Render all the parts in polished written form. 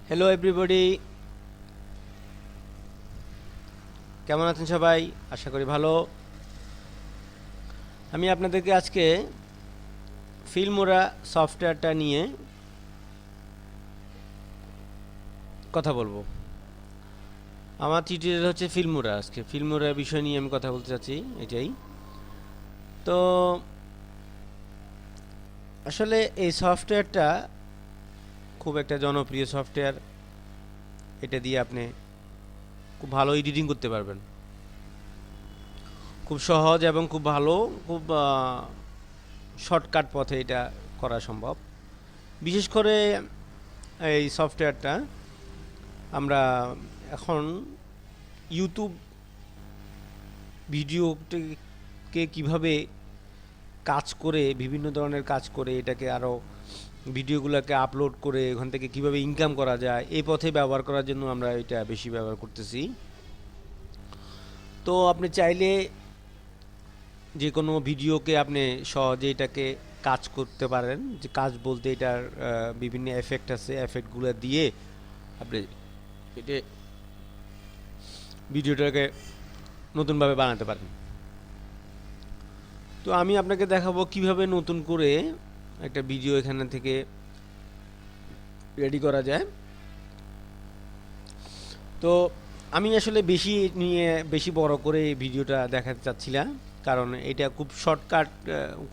Hello everybody, কেমন আছেন সবাই? আশা করি ভালো। আমি আপনাদেরকে আজকে ফিল্মোরা সফটওয়্যারটা নিয়ে কথা বলবো। আমার টিউটোরিয়াল হচ্ছে ফিল্মোরা। আজকে ফিল্মোরা বিষয় নিয়ে আমি কথা বলতে চাচ্ছি, এটাই। তো আসলে এই সফটওয়্যারটা খুব একটা জনপ্রিয় সফটওয়্যার। এটা দিয়ে আপনি খুব ভালো এডিটিং করতে পারবেন, খুব সহজ এবং খুব ভালো, খুব শর্টকাট পথে এটা করা সম্ভব। বিশেষ করে এই সফটওয়্যারটা আমরা এখন ইউটিউব ভিডিওকে কিভাবে কাজ করে, বিভিন্ন ধরনের কাজ করে এটাকে আরও ভিডিওগুলোকে আপলোড করে ওখান থেকে কিভাবে ইনকাম করা যায় এই পথে ব্যবহার করার জন্য আমরা এটা বেশি ব্যবহার করতেছি। তো আপনি চাইলে যে কোনো ভিডিওকে আপনি সহজে এটাকে কাজ করতে পারেন। যে কাজ বলতে এটার বিভিন্ন এফেক্ট আছে, এফেক্টগুলো দিয়ে আপনি এটা ভিডিওটাকে নতুনভাবে বানাতে পারেন। তো আমি আপনাকে দেখাবো কিভাবে নতুন করে একটা ভিডিও এখানে থেকে রেডি করা যায়। তো আমি আসলে বেশি বড় করে এই ভিডিওটা দেখাতে চাচ্ছি না, কারণ এটা খুব শর্টকাট,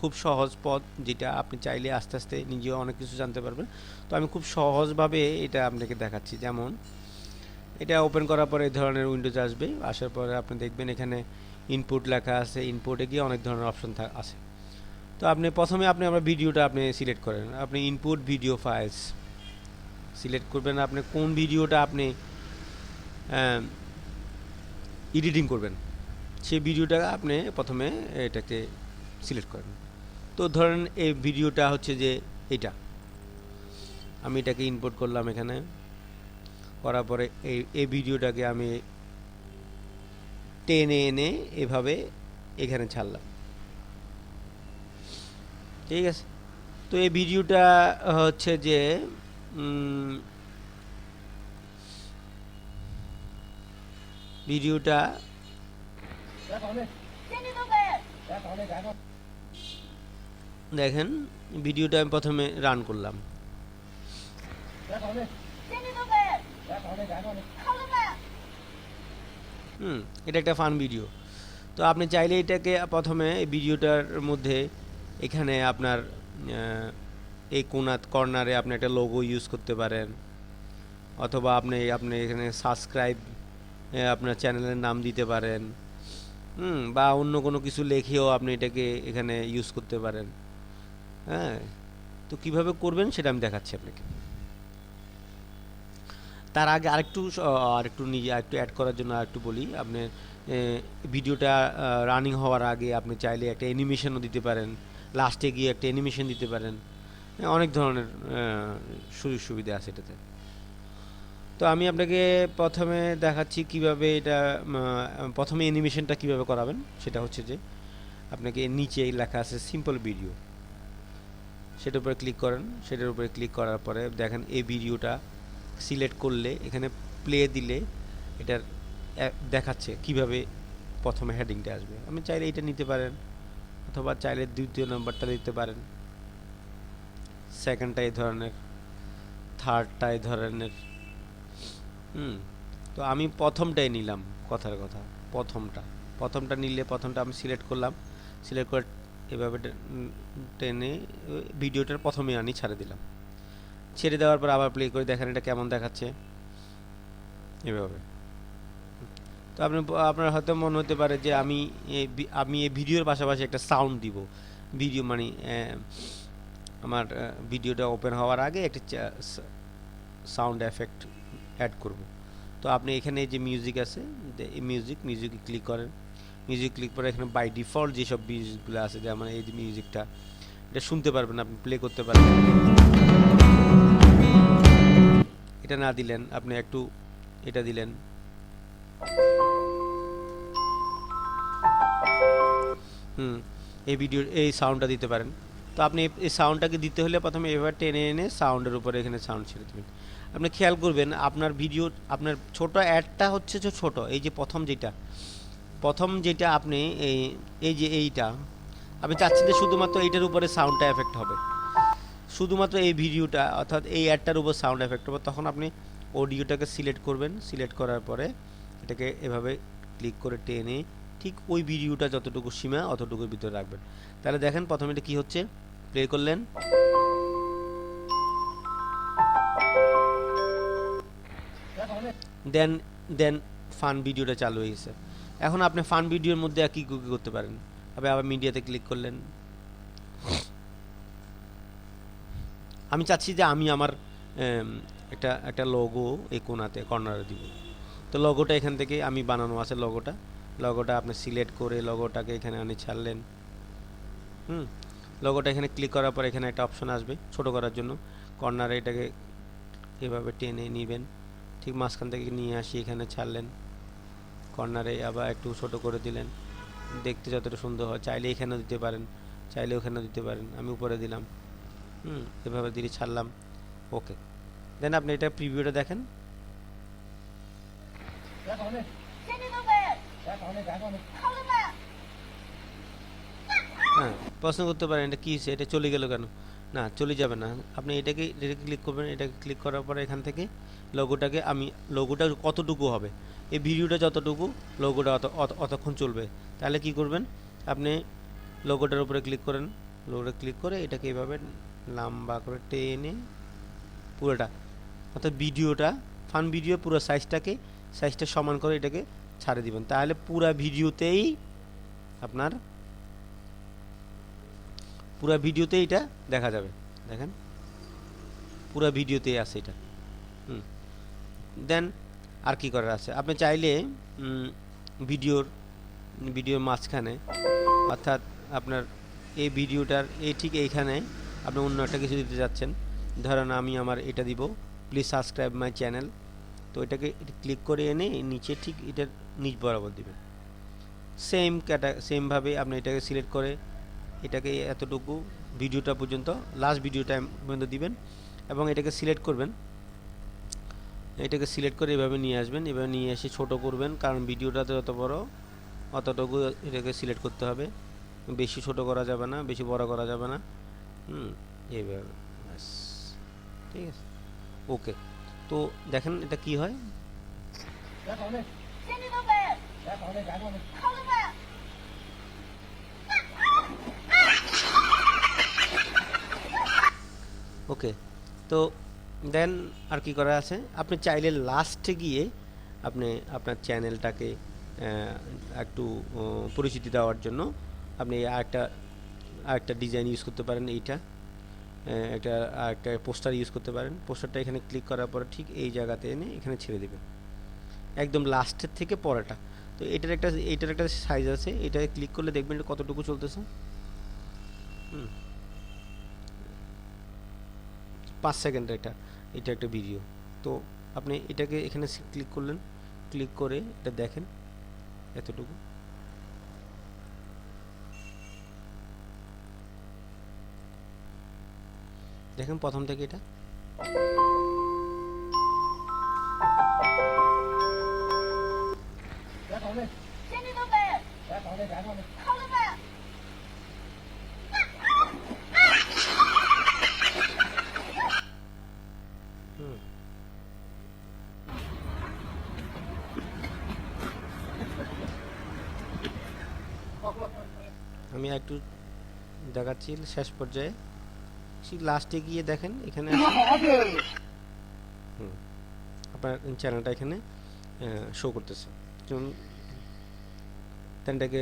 খুব সহজ পথ, যেটা আপনি চাইলে আস্তে আস্তে নিজেও অনেক কিছু জানতে পারবেন। তো আমি খুব সহজভাবে এটা আপনাকে দেখাচ্ছি। যেমন এটা ওপেন করার পরে এই ধরনের উইন্ডোজ আসবে, আসার পরে আপনি দেখবেন এখানে ইনপুট লেখা আছে। ইনপুটে গিয়ে অনেক ধরনের অপশন আছে। তো প্রথমে আমরা ভিডিওটা সিলেক্ট করেন। আপনি ইনপুট ভিডিও ফাইলস সিলেক্ট করবেন। আপনি কোন ভিডিওটা আপনি এডিটিং করবেন সেই ভিডিওটা আপনি প্রথমে এটাকে সিলেক্ট করেন। তো ধরেন এই ভিডিওটা হচ্ছে যে এটা, আমি এটাকে ইনপুট করলাম। এখানে করার পরে এই ভিডিওটাকে আমি টেনে এনে এভাবে এখানে ছাড়লাম, ঠিক আছে। তো এই ভিডিওটা হচ্ছে যে ভিডিওটা দেখেন, ভিডিওটা আমি প্রথমে রান করলাম। এটা একটা ফান ভিডিও। তো আপনি চাইলে এটাকে প্রথমে এই ভিডিওটার মধ্যে এখানে আপনার এই কর্নারে আপনি একটা লোগো ইউজ করতে পারেন, অথবা আপনি এখানে সাবস্ক্রাইব আপনার চ্যানেলের নাম দিতে পারেন, বা অন্য কোনো কিছু লিখেও আপনি এটাকে এখানে ইউজ করতে পারেন। হ্যাঁ, তো কিভাবে করবেন সেটা আমি দেখাচ্ছি আপনাকে। তার আগে আরেকটু অ্যাড করার জন্য আরেকটু বলি। আপনি ভিডিওটা রানিং হওয়ার আগে আপনি চাইলে একটা অ্যানিমেশনও দিতে পারেন, লাস্টে গিয়ে একটা অ্যানিমেশন দিতে পারেন। অনেক ধরনের সুযোগ সুবিধা আছে এটাতে। তো আমি আপনাকে প্রথমে দেখাচ্ছি কিভাবে এটা প্রথমে অ্যানিমেশনটা কিভাবে করাবেন। সেটা হচ্ছে যে আপনাকে নিচে লেখা আছে সিম্পল ভিডিও, সেটার উপরে ক্লিক করেন। সেটার উপরে ক্লিক করার পরে দেখেন এই ভিডিওটা সিলেক্ট করলে এখানে প্লে দিলে এটার দেখাচ্ছে কিভাবে প্রথমে হেডিংটা আসবে। আপনি চাইলে এটা নিতে পারেন, অথবা চাইলে দ্বিতীয় নম্বরটা দিতে পারেন, সেকেন্ডটা এই ধরনের, থার্ডটা এই ধরনের। তো আমি প্রথমটাই নিলাম, কথার কথা প্রথমটা নিলে প্রথমটা আমি সিলেক্ট করলাম। সিলেক্ট করে এভাবে টেনে ভিডিওটার প্রথমে আনি ছেড়ে দিলাম। ছেড়ে দেওয়ার পর আবার প্লে করে দেখেন এটা কেমন দেখাচ্ছে এভাবে। তো আপনার হয়তো মনে হতে পারে যে আমি এই ভিডিওর পাশাপাশি একটা সাউন্ড দিব। ভিডিও মানে আমার ভিডিওটা ওপেন হওয়ার আগে একটা সাউন্ড এফেক্ট অ্যাড করব। তো আপনি এখানে যে মিউজিক আছে, এই মিউজিকে ক্লিক করেন। মিউজিক ক্লিক করে এখানে বাই ডিফল্ট যেসব মিউজিকগুলো আছে, যেমন এই যে মিউজিকটা, এটা শুনতে পারবেন, আপনি প্লে করতে পারবেন। এটা না দিলেন, আপনি একটু এটা দিলেন। এই ভিডিওর এই সাউন্ডটা দিতে পারেন। তো আপনি এই সাউন্ডটাকে দিতে হলে প্রথমে এভাবে টেনে এনে সাউন্ডের উপরে এখানে সাউন্ড ছেড়ে দেবেন। আপনি খেয়াল করবেন আপনার ভিডিও, আপনার ছোট অ্যাডটা হচ্ছে যে ছোট, এই যে প্রথম যেটা আপনি এই যে এইটা আমি চাচ্ছি যে শুধুমাত্র এইটার উপরে সাউন্ডটা এফেক্ট হবে, শুধুমাত্র এই ভিডিওটা অর্থাৎ এই অ্যাডটার উপর সাউন্ড এফেক্ট হবে। তখন আপনি অডিওটাকে সিলেক্ট করবেন, সিলেক্ট করার পরে এটাকে এভাবে ক্লিক করে টেনে ঠিক ওই ভিডিওটা যতটুকু সীমা অতটুকুর ভিতরে রাখবেন। তাহলে দেখেন প্রথমে এটা কী হচ্ছে, প্লে করলেন, দেন দেন ফান ভিডিওটা চালু হয়ে গেছে। এখন আপনি ফান ভিডিওর মধ্যে কী কী করতে পারেন, আবার মিডিয়াতে ক্লিক করলেন। আমি চাচ্ছি যে আমি আমার একটা লোগো এই কোণাতে কর্নারে দিব। তো লোগোটা এখান থেকে আমি বানানো আছে, লোগোটা আপনি সিলেক্ট করে লোগোটাকে এখানে আনি ছাড়লেন। লোগোটা এখানে ক্লিক করার পর এখানে একটা অপশন আসবে ছোট করার জন্য, কর্নারে এটাকে এভাবে টেনে নেবেন, ঠিক মাঝখান থেকে নিয়ে আসি এখানে ছাড়লেন, কর্নারে আবার একটু ছোট করে দিলেন, দেখতে যতটা সুন্দর হয়। চাইলে এখানেও দিতে পারেন, চাইলে ওখানেও দিতে পারেন, আমি উপরে দিলাম, এভাবে দিয়ে ছাড়লাম। ওকে, দেন আপনি এটা প্রিভিউটা দেখেন। হ্যাঁ, প্রশ্ন করতে পারেন এটা কী হয়েছে, এটা চলে গেল কেন? না, চলে যাবে না। আপনি এটাকে ক্লিক করবেন, এটাকে ক্লিক করার পরে এখান থেকে লোগোটা কতটুকু হবে, এই ভিডিওটা যতটুকু লোগোটা অতক্ষণ চলবে। তাহলে কি করবেন, আপনি লোগোটার উপরে ক্লিক করেন, লোগোটা ক্লিক করে এটাকে এভাবে লম্বা করে টেনে পুরোটা, অর্থাৎ ভিডিওটা ফান ভিডিও পুরো সাইজটা সমান করে এটাকে ছাড়ে দিবেন। তাহলে পুরো ভিডিওতেই এটা দেখা যাবে। দেখেন পুরো ভিডিওতেই আছে এটা। দেন আর কি করার আছে, আপনি চাইলে ভিডিওর মাঝখানে, অর্থাৎ আপনার এই ভিডিওটার ঠিক এইখানে আপনি অন্য একটা কিছু দিতে যাচ্ছেন, ধরেন আমি আমার এটা দিব, প্লিজ সাবস্ক্রাইব মাই চ্যানেল। তো এটাকে ক্লিক করে এনে নিচে ঠিক এটার নিচ বরাবর দিবেন। সেমভাবে আপনি এটাকে সিলেক্ট করে এটাকে এতটুকু ভিডিওটা পর্যন্ত, লাস্ট ভিডিওটা পর্যন্ত দিবেন এবং এটাকে সিলেক্ট করবেন। এটাকে সিলেক্ট করে এভাবে নিয়ে আসবেন, এভাবে নিয়ে এসে ছোট করবেন, কারণ ভিডিওটাতে যত বড় অতটুকু এটাকে সিলেক্ট করতে হবে, বেশি ছোট করা যাবে না, বেশি বড় করা যাবে না। এইভাবে ব্যাস, ঠিক আছে। ওকে, তো দেখেন এটা কি হয়। ওকে, তো দেন আর কি করা আছে, আপনি চাইলে লাস্টে গিয়ে আপনি আপনার চ্যানেলটাকে একটু পরিচিতি দেওয়ার জন্য আপনি আরেকটা ডিজাইন ইউজ করতে পারেন। এইটা একটা পোস্টার ইউজ করতে পারেন। পোস্টারটা এখানে ক্লিক করার পরে ঠিক এই জায়গাতে এনে এখানে ছেড়ে দেবেন, একদম লাস্টের থেকে পরেটা। তো এইটার একটা সাইজ আছে, এটাকে ক্লিক করলে দেখবেন এটা কতটুকু চলতেছে। 5 সেকেন্ড এটা একটা ভিডিও। তো আপনি এটাকে এখানে ক্লিক করলেন, ক্লিক করে এটা দেখেন এতটুকু। দেখেন প্রথম থেকে এটা আমি একটু দেখাচ্ছি শেষ পর্যায়ে, ঠিক লাস্টে গিয়ে দেখেন এখানে আপনার চ্যানেলটা এখানে শো করতেছে। এটাকে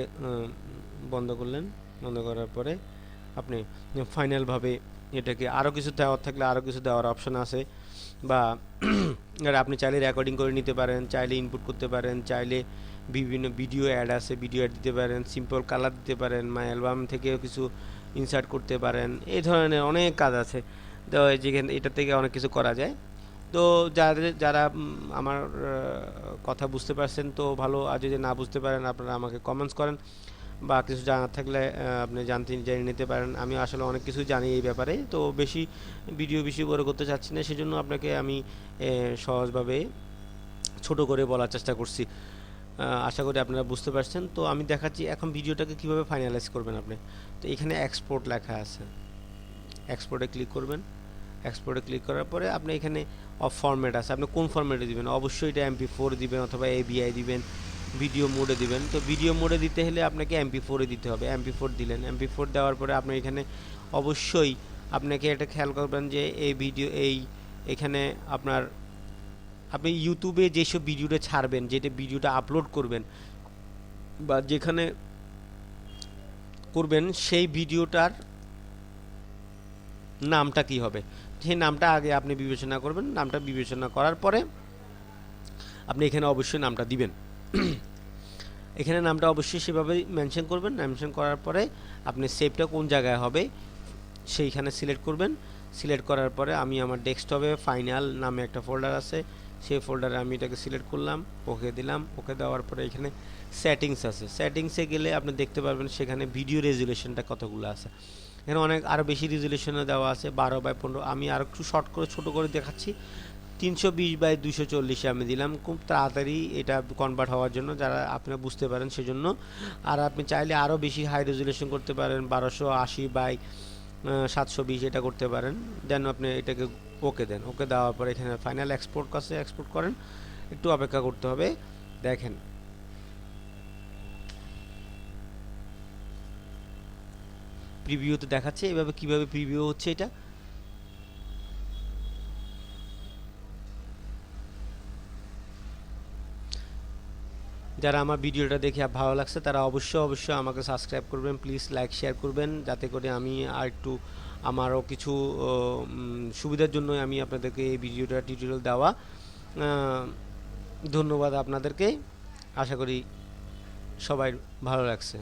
বন্ধ করলেন, বন্ধ করার পরে আপনি ফাইনালভাবে এটাকে আরও কিছু দেওয়ার থাকলে আরও কিছু দেওয়ার অপশন আছে, বা আপনি চাইলে রেকর্ডিং করে নিতে পারেন, চাইলে ইনপুট করতে পারেন, চাইলে বিভিন্ন ভিডিও অ্যাড আছে ভিডিও অ্যাড দিতে পারেন, সিম্পল কালার দিতে পারেন, মাই অ্যালবাম থেকেও কিছু ইনসার্ট করতে পারেন, এই ধরনের অনেক কাজ আছে। তো যেখানে এটা থেকে অনেক কিছু করা যায়। তো যারা আমার কথা বুঝতে পারছেন তো ভালো, আর যদি না বুঝতে পারেন আপনারা আমাকে কমেন্টস করেন, বা কিছু জানার থাকলে আপনি জেনে নিতে পারেন। আমি আসলে অনেক কিছু জানি এই ব্যাপারে, তো বেশি বড় করতে চাচ্ছি না, সেজন্য আপনাকে আমি সহজভাবে ছোট করে বলার চেষ্টা করছি। আশা করি আপনারা বুঝতে পারছেন। তো আমি দেখাচ্ছি এখন ভিডিওটাকে কিভাবে ফাইনালাইজ করবেন আপনি। তো এখানে এক্সপোর্ট লেখা আছে, এক্সপোর্টে ক্লিক করবেন। এক্সপোর্টে ক্লিক করার পরে আপনি এখানে ফরম্যাট আছে, আপনি কোন ফরম্যাটে দিবেন, অবশ্যই এটা MP4 দিবেন অথবা AVI দিবেন, ভিডিও মোডে দিবেন। তো ভিডিও মোডে দিতে হলে আপনাকে MP4 দিতে হবে। MP4 দিলেন, MP4 দেওয়ার পরে আপনি এখানে অবশ্যই আপনাকে এটা খেয়াল করবেন যে এখানে আপনি ইউটিউবে যেসব ভিডিওটা ছাড়বেন, যেটা ভিডিওটা আপলোড করবেন বা যেখানে করবেন, সেই ভিডিওটার নামটা কি হবে, সেই নামটা আগে আপনি বিবেচনা করবেন। নামটা বিবেচনা করার পরে আপনি এখানে অবশ্যই নামটা দিবেন। এখানে নামটা অবশ্যই সেভাবে মেনশন করবেন। মেনশন করার পরে আপনি সেভটা কোন জায়গায় হবে সেইখানে সিলেক্ট করবেন। সিলেক্ট করার পরে আমি আমার ডেস্কটপে ফাইনাল নামে একটা ফোল্ডার আছে, সেই ফোল্ডারে আমি এটাকে সিলেক্ট করলাম, ওকে দিলাম। ওকে দেওয়ার পরে এখানে সেটিংস আছে, সেটিংসে গেলে আপনি দেখতে পারবেন সেখানে ভিডিও রেজুলেশনটা কতগুলো আছে। এখানে আরও বেশি রেজুলেশনে দেওয়া আছে 12/15। আমি আরও একটু শর্ট করে ছোটো করে দেখাচ্ছি। 320/240 আমি দিলাম, খুব তাড়াতাড়ি এটা কনভার্ট হওয়ার জন্য, যারা আপনারা বুঝতে পারেন সেজন্য। আর আপনি চাইলে আরও বেশি হাই রেজুলেশন করতে পারেন, 1280/720 এটা করতে পারেন। দেন আপনি এটাকে ওকে দেন। ওকে দেওয়ার পরে এখানে ফাইনাল এক্সপোর্ট কাছে এক্সপোর্ট করেন, একটু অপেক্ষা করতে হবে। দেখেন প্রিভিউতে দেখাচ্ছে এভাবে কিভাবে প্রিভিউ হচ্ছে এটা। যারা আমার ভিডিওটা দেখে ভালো লাগছে তারা অবশ্যই আমাকে সাবস্ক্রাইব করবেন, প্লিজ লাইক শেয়ার করবেন, যাতে করে আমি আর একটু আমারও কিছু সুবিধার জন্য আমি আপনাদেরকে এই ভিডিওটা টিউটোরিয়াল দেওয়া। ধন্যবাদ আপনাদেরকে, আশা করি সবাই ভালো লাগছে।